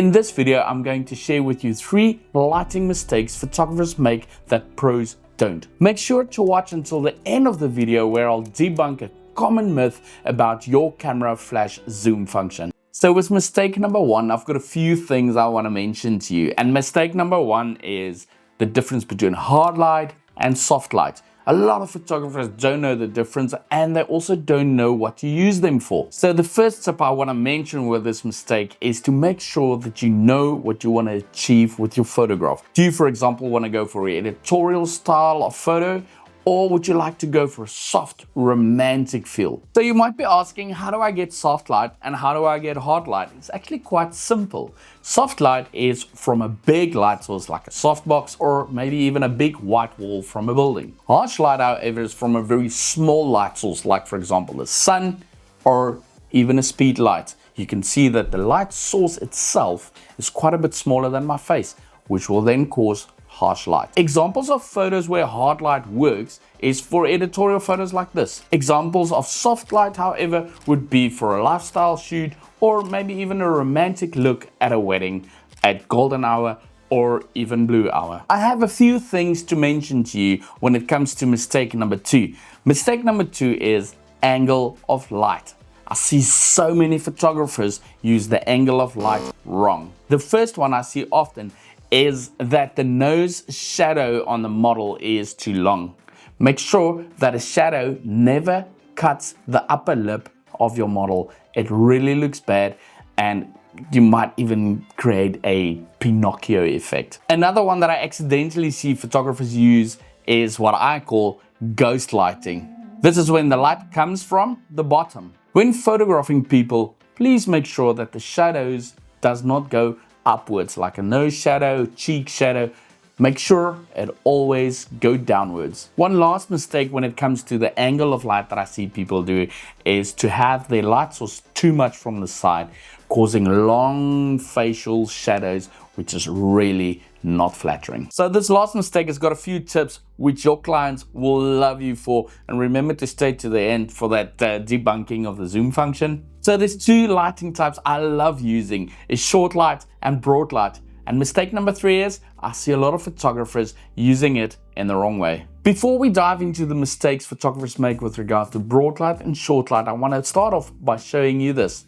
In this video, I'm going to share with you 3 lighting mistakes photographers make that pros don't. Make sure to watch until the end of the video where I'll debunk a common myth about your camera flash zoom function. So with mistake number 1, I've got a few things I want to mention to you. And mistake number 1 is the difference between hard light and soft light. A lot of photographers don't know the difference, and they also don't know what to use them for. So the first tip I want to mention with this mistake is to make sure that you know what you want to achieve with your photograph. Do you, for example, want to go for an editorial style of photo? Or would you like to go for a soft, romantic feel? So you might be asking, how do I get soft light and how do I get hard light? It's actually quite simple. Soft light is from a big light source like a softbox or maybe even a big white wall from a building. Harsh light, however, is from a very small light source like, for example, the sun or even a speed light. You can see that the light source itself is quite a bit smaller than my face, which will then cause harsh light. Examples of photos where hard light works is for editorial photos like this. Examples of soft light, however, would be for a lifestyle shoot or maybe even a romantic look at a wedding, at golden hour, or even blue hour. I have a few things to mention to you when it comes to mistake number 2. Mistake number 2 is angle of light. I see so many photographers use the angle of light wrong. The first one I see often is that the nose shadow on the model is too long. Make sure that a shadow never cuts the upper lip of your model. It really looks bad and you might even create a Pinocchio effect. Another one that I accidentally see photographers use is what I call ghost lighting. This is when the light comes from the bottom. When photographing people, please make sure that the shadows does not go upwards like a nose shadow, cheek shadow. Make sure it always go downwards. One last mistake when it comes to the angle of light that I see people do is to have their light source too much from the side, causing long facial shadows, which is really not flattering. So this last mistake has got a few tips which your clients will love you for, and remember to stay to the end for that debunking of the zoom function. So there's 2 lighting types I love using, is short light and broad light. And mistake number 3 is I see a lot of photographers using it in the wrong way. Before we dive into the mistakes photographers make with regards to broad light and short light, I want to start off by showing you this.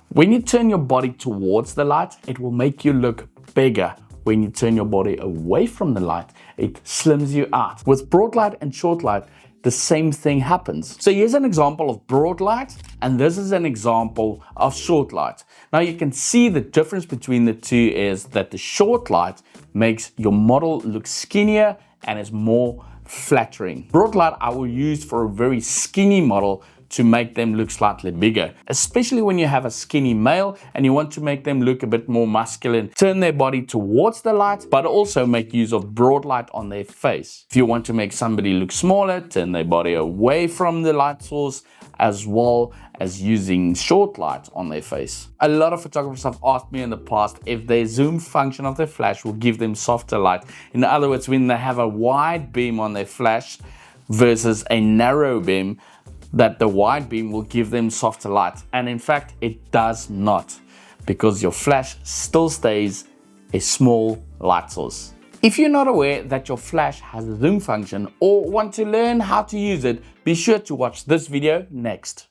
When you turn your body towards the light, it will make you look bigger. When you turn your body away from the light, it slims you out. With broad light and short light, the same thing happens. So here's an example of broad light, and this is an example of short light. Now you can see the difference between the two is that the short light makes your model look skinnier and is more flattering. Broad light I will use for a very skinny model to make them look slightly bigger, especially when you have a skinny male and you want to make them look a bit more masculine. Turn their body towards the light, but also make use of broad light on their face. If you want to make somebody look smaller, turn their body away from the light source, as well as using short light on their face. A lot of photographers have asked me in the past if their zoom function of their flash will give them softer light. In other words, when they have a wide beam on their flash versus a narrow beam, that the wide beam will give them softer light. And in fact, it does not, because your flash still stays a small light source. If you're not aware that your flash has a zoom function or want to learn how to use it, be sure to watch this video next.